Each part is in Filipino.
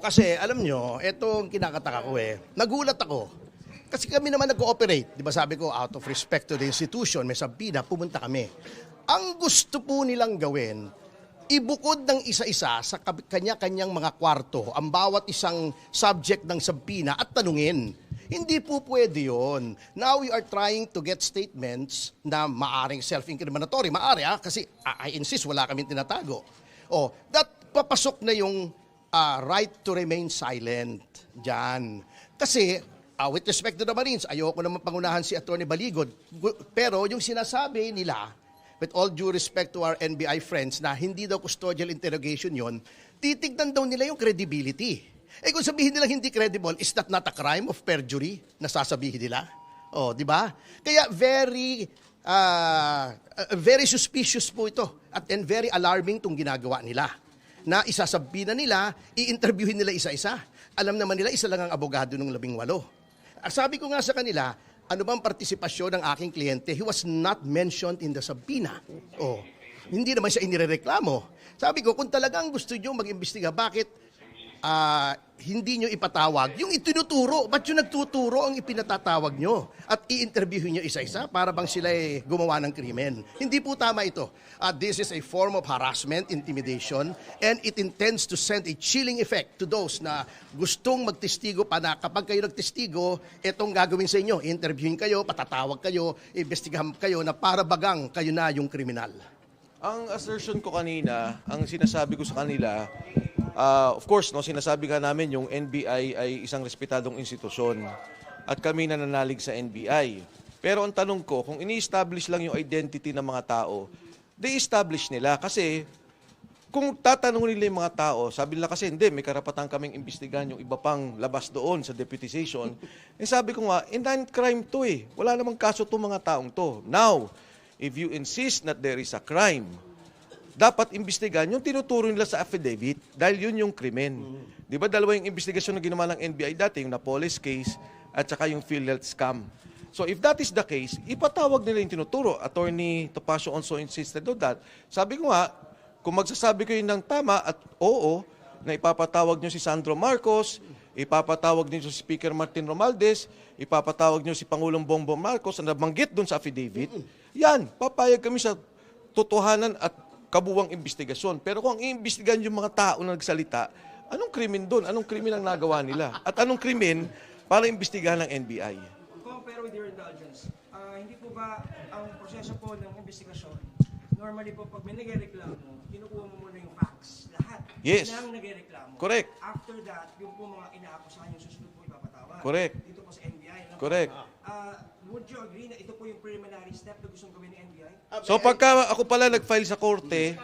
kasi alam nyo, etong kinakataka ko nagulat ako. Kasi kami naman nag-cooperate. Di ba sabi ko, out of respect to the institution, may sabina, pumunta kami. Ang gusto po nilang gawin, ibukod ng isa-isa sa kanya-kanyang mga kwarto ang bawat isang subject ng sabina at tanungin. Hindi po pwede yun. Now we are trying to get statements na maaring self-incriminatory. Maari kasi I insist, wala kaming tinatago. That papasok na yung right to remain silent dyan. Kasi with respect to the Marines, ayoko naman pangunahan si Atty. Baligod. Pero yung sinasabi nila, with all due respect to our NBI friends, na hindi daw custodial interrogation yon, titignan daw nila yung credibility. Kung sabihin nila hindi credible, is that not a crime of perjury na sasabihin nila? Di ba? Kaya very suspicious po ito and very alarming itong ginagawa nila. Na isasabihin na nila, i-interviewin nila isa-isa. Alam naman nila, isa lang ang abogado ng 18. Sabi ko nga sa kanila, ano bang partisipasyon ng aking kliyente? He was not mentioned in the subpoena. Hindi naman siya inirereklamo. Sabi ko, kung talagang gusto nyo mag-imbestiga, bakit hindi nyo ipatawag? Yung itinuturo, ba't yung nagtuturo ang ipinatatawag nyo? At i-interview nyo isa-isa para bang sila gumawa ng krimen? Hindi po tama ito. This is a form of harassment, intimidation, and it intends to send a chilling effect to those na gustong magtestigo pa na kapag kayo nagtestigo, itong gagawin sa inyo. Interviewin kayo, patatawag kayo, imbestigahan kayo na para bagang kayo na yung kriminal. Ang assertion ko kanina, ang sinasabi ko sa kanila, of course, sinasabi nga namin yung NBI ay isang respetadong institusyon at kami nananalig sa NBI. Pero ang tanong ko, kung ini-establish lang yung identity ng mga tao, de-establish nila. Kasi kung tatanungin nila yung mga tao, sabi nila kasi hindi, may karapatan kaming imbestigahan yung iba pang labas doon sa deputization. Sabi ko nga, indictment crime to Wala namang kaso itong mga taong to. Now, if you insist that there is a crime, dapat imbestigahan yung tinuturo nila sa affidavit dahil yun yung krimen. Di ba dalawa yung investigasyon na ginawa ng NBI dati, yung Napoles case at saka yung PhilHealth scam. So if that is the case, ipatawag nila yung tinuturo. Attorney Topacio also insisted on that. Sabi ko nga, kung magsasabi ko yun ng tama at oo, na ipapatawag nyo si Sandro Marcos, ipapatawag nyo si Speaker Martin Romualdez, ipapatawag nyo si Pangulong Bongbong Marcos na nabanggit dun sa affidavit, yan, papayag kami sa totohanan at kabuwang investigasyon. Pero kung iimbestigahan yung mga tao na nagsalita, anong krimen doon? Anong krimen ang nagawa nila? At anong krimen para imbestigahan ng NBI? Pero with your indulgence, hindi po ba ang proseso po ng investigasyon, normally po pag may nagreklamo, kinukuha mo muna yung facts, lahat Yes. ng nagreklamo. Correct. After that, yung po mga inaakusahan yung susunod po ipapatawag. Correct. Dito po sa NBI. Correct. Would you agree na ito po yung preliminary step na gustong gawin ng NBI? So pagka ako pala nag-file sa korte,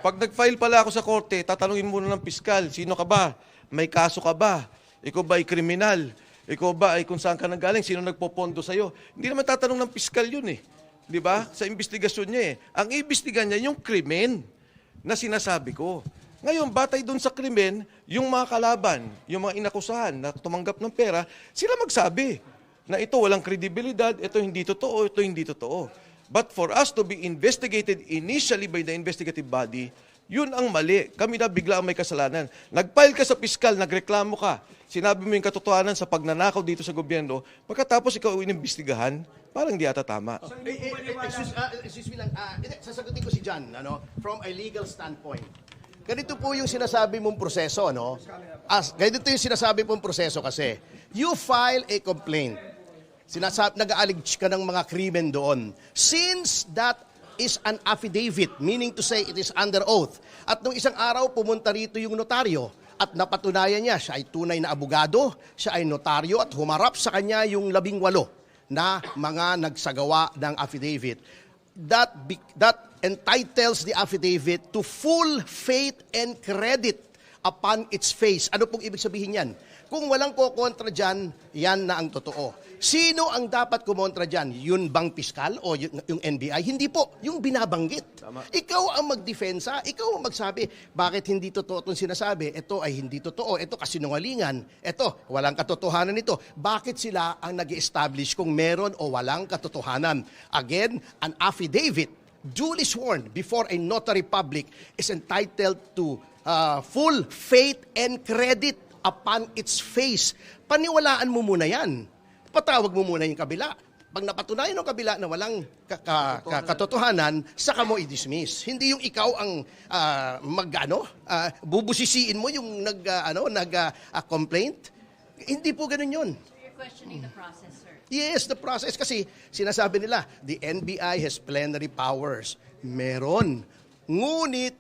pag nag-file pala ako sa korte, tatanungin muna ng piskal, sino ka ba? May kaso ka ba? Ikaw ba ay kriminal? Ikaw ba ay kung saan ka nanggaling? Sino nagpopondo sa'yo? Hindi naman tatanong ng piskal yun Di ba? Sa investigasyon niya Ang iimbestigahan niya yung krimen na sinasabi ko. Ngayon, batay doon sa krimen, yung mga kalaban, yung mga inakusahan na tumanggap ng pera, sila magsabi na ito walang kredibilidad, ito hindi totoo, ito hindi totoo. But for us to be investigated initially by the investigative body, yun ang mali. Kami na bigla ang may kasalanan. Nag-file ka sa piskal, nagreklamo ka, sinabi mo yung katotohanan sa pagnanakaw dito sa gobyerno, pagkatapos ikaw inimbestigahan, parang di ata tama. Excuse me lang, sasagutin ko si John, from a legal standpoint. Ganito po yung sinasabi mong proseso, ganito yung sinasabi mong proseso kasi. You file a complaint. Nag-aalledge ka ng mga krimen doon. Since that is an affidavit, meaning to say it is under oath, at nung isang araw pumunta rito yung notaryo at napatunayan niya, siya ay tunay na abogado, siya ay notaryo at humarap sa kanya yung 18 na mga nagsagawa ng affidavit. That entitles the affidavit to full faith and credit upon its face. Ano pong ibig sabihin yan? Kung walang kokontra dyan, yan na ang totoo. Sino ang dapat kumontra dyan? Yun bang piskal o yung NBI? Hindi po. Yung binabanggit. Tama. Ikaw ang magdefensa. Ikaw ang magsabi, bakit hindi totoo itong sinasabi? Ito ay hindi totoo. Ito kasinungalingan. Ito, walang katotohanan nito. Bakit sila ang nag-establish kung meron o walang katotohanan? Again, an affidavit duly sworn before a notary public is entitled to full faith and credit upon its face. Paniwalaan mo muna yan. Patawag mo muna yung kabila. Pag napatunayan ng kabila na walang katotohanan, saka mo i-dismiss. Hindi yung ikaw ang bubusisiin mo yung complaint. Hindi po ganun yun. You're questioning the process, sir. Yes, the process. Kasi sinasabi nila, the NBI has plenary powers. Meron. Ngunit,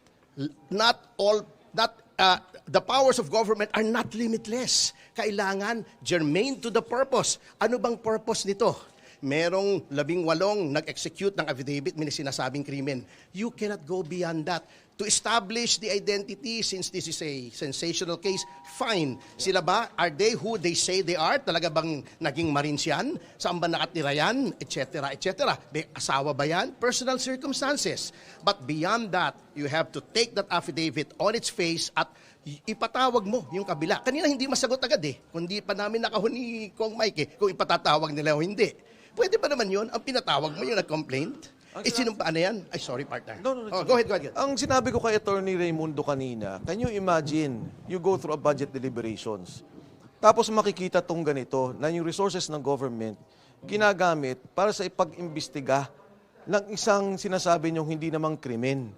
the powers of government are not limitless. Kailangan germane to the purpose. Ano bang purpose nito? Merong 18 nag-execute ng affidavit, may sinasabing krimen. You cannot go beyond that. To establish the identity, since this is a sensational case, fine. Sila ba, are they who they say they are? Talaga bang naging Marines yan? Saan ba nakatira yan? Etc. etc. May asawa ba yan? Personal circumstances. But beyond that, you have to take that affidavit on its face at ipatawag mo yung kabila. Kanina hindi masagot agad kundi pa namin nakahon ni Kong Mike kung ipatatawag nila o hindi. Pwede ba naman yun? Ang pinatawag mo yung nag-complaint? Sinumpaan na yan? Ay, sorry, partner. No. Go ahead. Ang sinabi ko kay Attorney Raimundo kanina, can you imagine, you go through a budget deliberations, tapos makikita tong ganito, na yung resources ng government, ginagamit para sa ipag-imbestiga ng isang sinasabi niyong hindi namang krimen.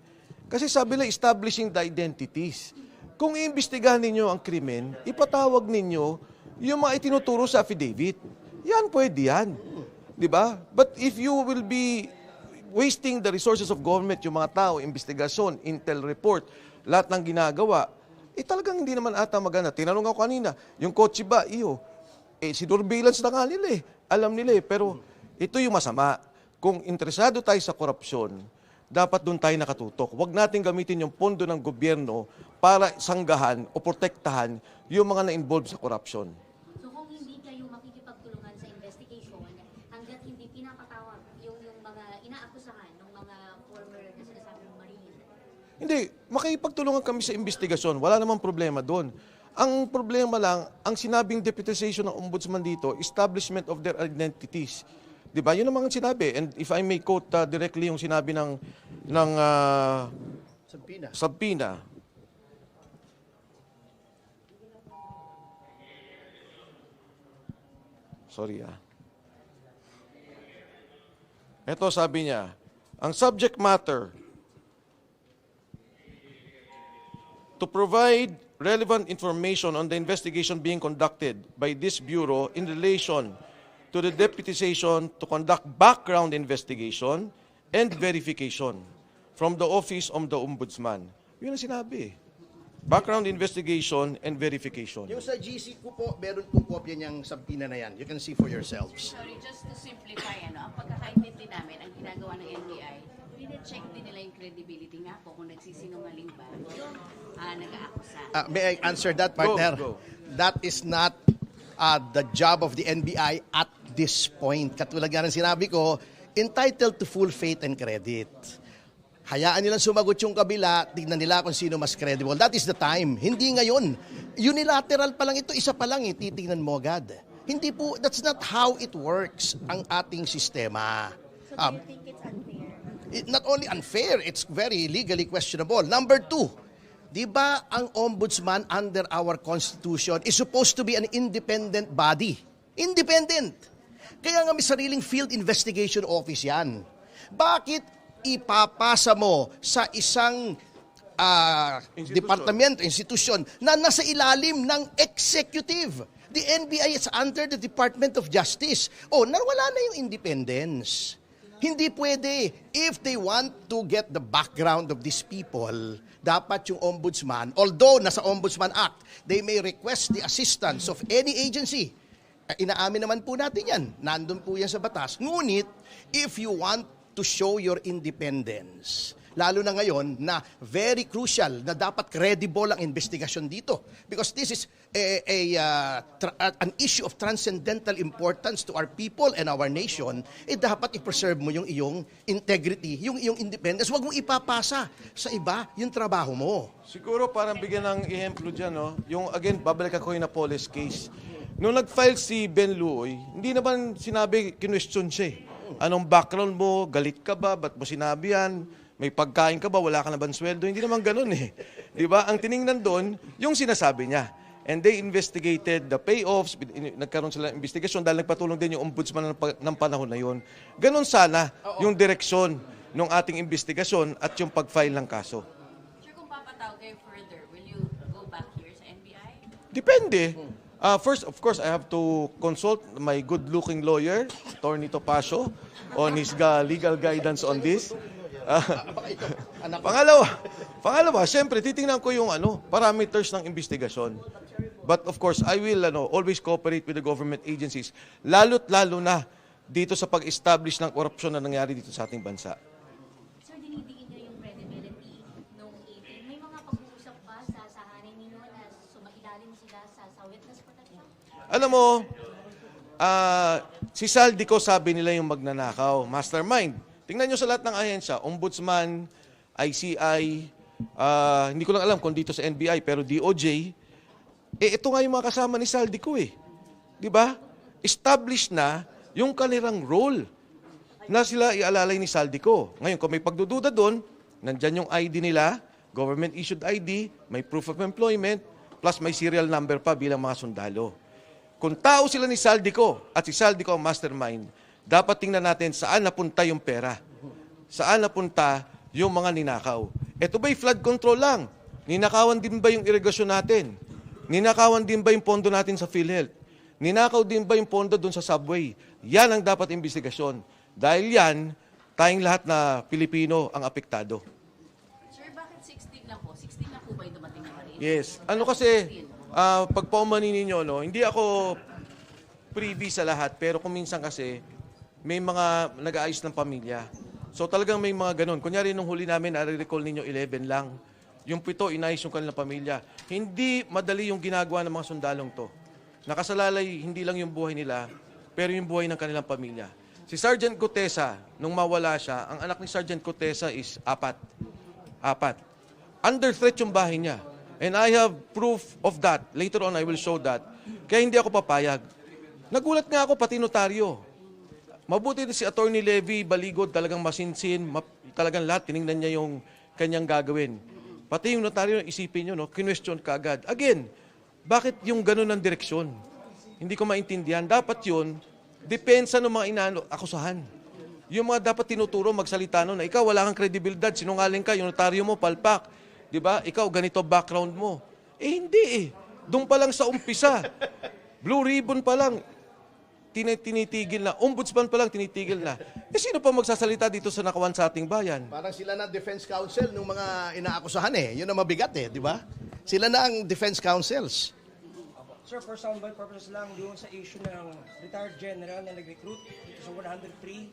Kasi sabi nila, establishing the identities. Kung iimbestigahan ninyo ang krimen, ipatawag ninyo yung mga itinuturo sa affidavit. Yan, pwede yan. Diba? But if you will be wasting the resources of government, yung mga tao, investigasyon, intel report, lahat ng ginagawa, talagang hindi naman ata maganda. Tinanong ako kanina, yung kotse ba, sinurveillance na nga nila Alam nila pero ito yung masama. Kung interesado tayo sa korupsyon, dapat doon tayo nakatutok. Huwag natin gamitin yung pondo ng gobyerno para sanggahan o protektahan yung mga na-involve sa korupsyon. So kung hindi kayo makikipagtulungan sa investigation, hanggat hindi pinapatawag yung mga inaakusahan ng mga former na sinasabing Marine? Hindi, makikipagtulungan kami sa investigasyon. Wala namang problema doon. Ang problema lang, ang sinabing deputization ng ombudsman dito, establishment of their identities. Di ba? Yun ang mga sinabi. And if I may quote directly yung sinabi ng Sabina. Sorry Ito sabi niya, ang subject matter to provide relevant information on the investigation being conducted by this Bureau in relation to the deputization to conduct background investigation and verification from the Office of the Ombudsman. Yun ang sinabi. Background investigation and verification. Yung sa GC ko po, meron po kopya niyang sabina na yan. You can see for yourselves. Sorry, just to simplify, ang pagkakaintindi namin, ang ginagawa ng NBI, check din nila yung credibility nga po kung nagsisinungaling ba yung nag-aakusa. May I answer that, partner? Go. That is not the job of the NBI at this point. Katulad nga ng sinabi ko, entitled to full faith and credit. Hayaan nilang sumagot yung kabila, tignan nila kung sino mas credible. That is the time. Hindi ngayon. Unilateral pa lang ito, isa pa lang titignan mo agad. Hindi po, that's not how it works, ang ating sistema. So do you think it's unfair? Not only unfair, it's very legally questionable. Number 2, di ba ang ombudsman under our constitution is supposed to be an independent body? Independent. Kaya nga may sariling field investigation office yan. Bakit ipapasa mo sa isang departamento, institusyon na nasa ilalim ng executive? The NBI is under the Department of Justice. Nawala na yung independence. Hindi pwede. If they want to get the background of these people, dapat yung ombudsman, although nasa Ombudsman Act, they may request the assistance of any agency. Inaamin naman po natin yan. Nandun po yan sa batas. Ngunit, if you want to show your independence, lalo na ngayon na very crucial na dapat credible ang investigasyon dito. Because this is an issue of transcendental importance to our people and our nation, dapat i-preserve mo yung iyong integrity, yung iyong independence. Huwag mo ipapasa sa iba yung trabaho mo. Siguro parang bigyan ng ehemplo dyan, yung again, babalik ako yung Napoles case. Nung nag-file si Ben Luoy, hindi naman sinabi, kinwestiyon siya. Anong background mo? Galit ka ba? Ba't mo sinabi yan? May pagkain ka ba? Wala ka na ba sweldo? Hindi naman ganun Di ba? Ang tiningnan doon, yung sinasabi niya. And they investigated the payoffs, nagkaroon sila ng investigasyon dahil nagpatulong din yung ombudsman ng panahon na yun. Ganon sana yung direksyon ng ating investigasyon at yung pag-file ng kaso. Sir, kung papatawag kayo further, will you go back here sa NBI? Depende. First, of course, I have to consult my good-looking lawyer, Attorney Topacio, on his legal guidance on this. Pangalawa, siyempre, titingnan ko yung parameters ng investigasyon. But of course, I will always cooperate with the government agencies, lalo na dito sa pag-establish ng korupsyon na nangyari dito sa ating bansa. Sir, dinidiin niyo yung credibility nung 18. May mga pag-uusap ba sa sahanin ninyo na sumailalim sila sa witness protection? Alam mo, si Saldico sabi nila yung magnanakaw, mastermind. Tingnan nyo sa lahat ng ahensya, Ombudsman, ICI, hindi ko lang alam kung dito sa NBI, pero DOJ, ito nga yung mga kasama ni Saldico eh. Di ba? Established na yung kanilang role na sila ialalay ni Saldico. Ngayon, kung may pagdududa doon, nandyan yung ID nila, government-issued ID, may proof of employment, plus may serial number pa bilang mga sundalo. Kung tao sila ni Saldico at si Saldico ang mastermind, dapat tingnan natin saan napunta yung pera. Saan napunta yung mga ninakaw. Ito ba'y flood control lang? Ninakawan din ba yung irigasyon natin? Ninakawan din ba yung pondo natin sa PhilHealth? Ninakaw din ba yung pondo doon sa subway? Yan ang dapat investigasyon. Dahil yan, tayong lahat na Pilipino ang apektado. Sir, bakit 16 lang po? 16 lang po ba yung dumating na Marines? Yes. Ano kasi, pagpaumanin ninyo, hindi ako privy sa lahat, pero kung minsan kasi, may mga nag-aayos ng pamilya. So talagang may mga ganun. Kunyari, nung huli namin, nare-recall ninyo 11 lang. Yung 7, inayos yung kanilang pamilya. Hindi madali yung ginagawa ng mga sundalong to. Nakasalalay, hindi lang yung buhay nila, pero yung buhay ng kanilang pamilya. Si Sergeant Cotesa, nung mawala siya, ang anak ni Sergeant Cotesa is 4. Under threat yung bahay niya. And I have proof of that. Later on, I will show that. Kaya hindi ako papayag. Nagulat nga ako, pati notaryo. Mabuti si Attorney Levy, Baligod, talagang masinsin, talagang lahat, tinignan niya yung kanyang gagawin. Pati yung notaryo, isipin nyo, kinwestiyon ka agad. Again, bakit yung ganun ng direksyon? Hindi ko maintindihan. Dapat yun, depensa ng mga akusahan. Yung mga dapat tinuturo, magsalita nun, na ikaw wala kang kredibilidad, sinungaling ka, yung notaryo mo, palpak. Diba? Ikaw, ganito background mo. Hindi eh. Doon pa lang sa umpisa. Blue ribbon pa lang. Tinitigil na. Ombudsman pa lang, tinitigil na. Sino pa magsasalita dito sa nakawan sa ating bayan? Parang sila na defense counsel ng mga inaakusahan eh. Yun ang mabigat eh, di ba? Sila na ang defense counsels. Sir, for soundbite purposes lang, doon sa issue ng retired general na nag-recruit dito sa 103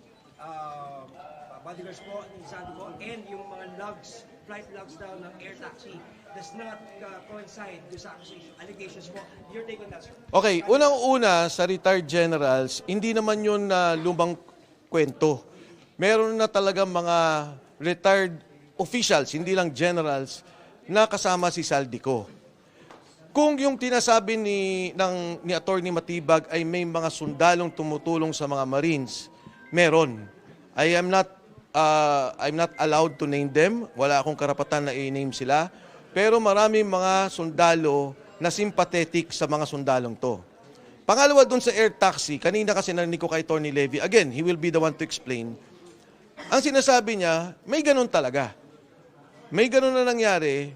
bodyguards po ni Saldico and yung mga logs, flight logs daw ng air taxi does not coincide doon sa allegations po. Your take on that, sir? Okay, unang-una sa retired generals, hindi naman yun na lumang kwento. Meron na talaga mga retired officials, hindi lang generals, na kasama si Saldico. Kung yung tinasabi ni Attorney Matibag ay may mga sundalong tumutulong sa mga Marines, meron. I'm not allowed to name them. Wala akong karapatan na i-name sila. Pero maraming mga sundalo na sympathetic sa mga sundalong to. Pangalawa dun sa air taxi, kanina kasi narinig ko kay Attorney Levy, again, he will be the one to explain. Ang sinasabi niya, may ganun talaga. May ganun na nangyari,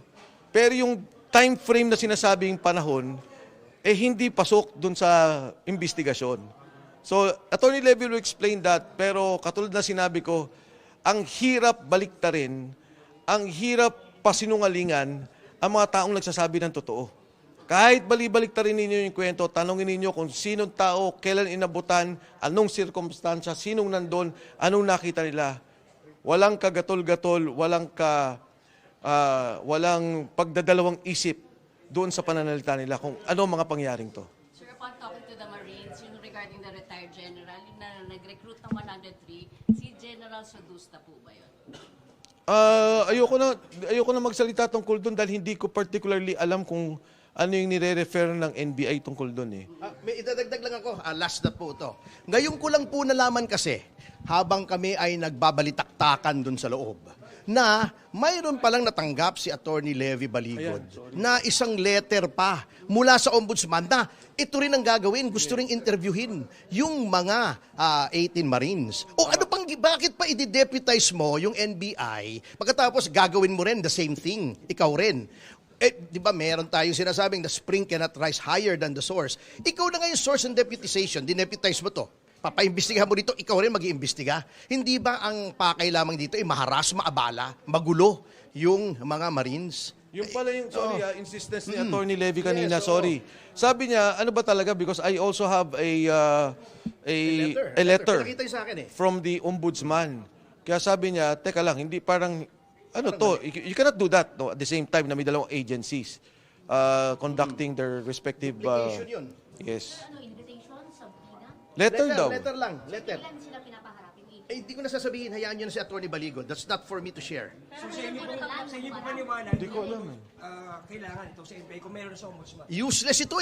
pero yung time frame na sinasabing panahon, hindi pasok dun sa investigasyon. So, Attorney Levy will explain that, pero katulad na sinabi ko, ang hirap baliktarin, ang hirap pasinungalingan ang mga taong nagsasabi ng totoo. Kahit balik-baliktarin ninyo yung kwento, tanongin ninyo kung sinong tao, kailan inabutan, anong sirkumstansya, sinong nandun, anong nakita nila. Walang kagatol-gatol, walang pagdadalawang isip doon sa pananalita nila kung ano mga pangyaring to. Sir, upon talking to the Marines, yung regarding the retired general, yung na nag-recruit ng 103, si General Sodusta po ba yun? Ayoko na magsalita tungkol doon dahil hindi ko particularly alam kung ano yung nire-refer ng NBI tungkol doon eh. May idadagdag lang ako, last na po ito. Ngayon ko lang po nalaman kasi, habang kami ay nagbabalitaktakan doon sa loob, na mayroon palang natanggap si Attorney Levy Baligod na isang letter pa mula sa ombudsman na ito rin ang gagawin, gusto ring interviewin yung mga 18 Marines. O ano pang, bakit pa i-deputize mo yung NBI pagkatapos gagawin mo rin the same thing, ikaw rin? Di ba meron tayong sinasabing the spring cannot rise higher than the source. Ikaw na nga yung source ng deputization, dineputize mo to. Papaimbestigahan mo dito, ikaw rin mag-iimbestiga. Hindi ba ang pakay lamang dito ay maharas, maabala, magulo yung mga Marines? Yung pala yung, insistence ni Attorney Levy kanina, sorry. Sabi niya, ano ba talaga, because I also have a letter Pinakita niyo sa akin from the ombudsman. Kaya sabi niya, teka lang, hindi parang, you cannot do that no, at the same time na may dalawang agencies conducting their respective... Obligation yun. Yes. Ano, invitation, subpoena? Letter daw. Letter lang, letter. Kailan sila pinapaharapin? Hindi ko na sasabihin, hayaan nyo na si Attorney Baligod. That's not for me to share. So sa inyo po paniwala, Hindi ko alam kailangan ito sa NBI kung meron sa ombudsman. Useless ito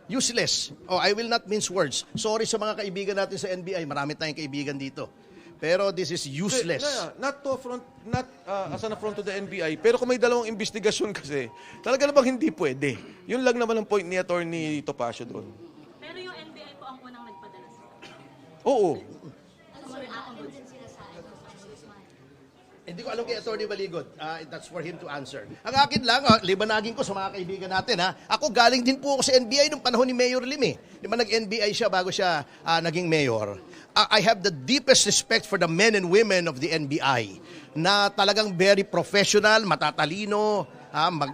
Useless. Oh, I will not mince words. Sorry sa mga kaibigan natin sa NBI. Marami tayong kaibigan dito. Pero this is useless. Not to affront, not as an affront to the NBI, pero kung may dalawang investigasyon kasi, talaga namang hindi pwede. Yun lang naman ang point ni Attorney Topacio doon. Pero yung NBI po ang unang nagpadala sa Oo. Aayon din sila sa ombudsman. Hindi ko alam kay Attorney Baligod. That's for him to answer. Ang akin lang, libanagin ko sa mga kaibigan natin. Ako galing din po ako sa NBI nung panahon ni Mayor Lim. Di ba nag-NBI siya bago siya naging mayor? I have the deepest respect for the men and women of the NBI na talagang very professional, matatalino,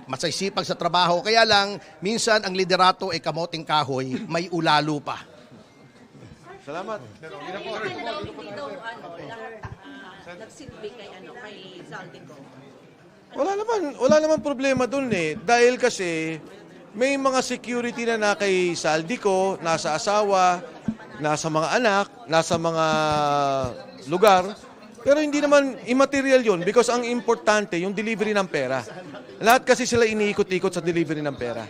masaysipag sa trabaho. Kaya lang, minsan ang liderato ay kamoting kahoy, may ulalo pa. Salamat. Hindi daw lahat nagsilbi kay Zaldico. Wala naman problema doon Dahil kasi may mga security na kay Saldico, nasa asawa, nasa mga anak, nasa mga lugar. Pero hindi naman immaterial yun because ang importante yung delivery ng pera. Lahat kasi sila iniikot-ikot sa delivery ng pera.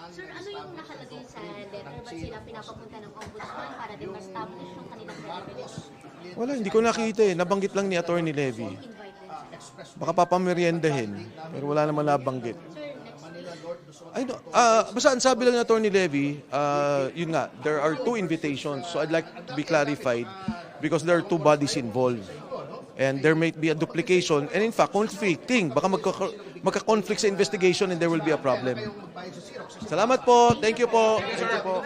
Sir, ano yung nakalagay sa letter? Ba't sila pinapapunta ng ombudsman para din ma-establish yung kanilang credibility? Wala, hindi ko nakita Nabanggit lang ni Attorney Levy. Invite din sila. Baka papameriendahin. Pero wala naman nabanggit. Basta ang sabi lang ni Attorney Levy, yun nga, there are 2 invitations. So I'd like to be clarified because there are 2 bodies involved. And there may be a duplication and in fact, conflicting. Baka magka-conflict sa investigation and there will be a problem. Salamat po. Thank you po. Thank you po.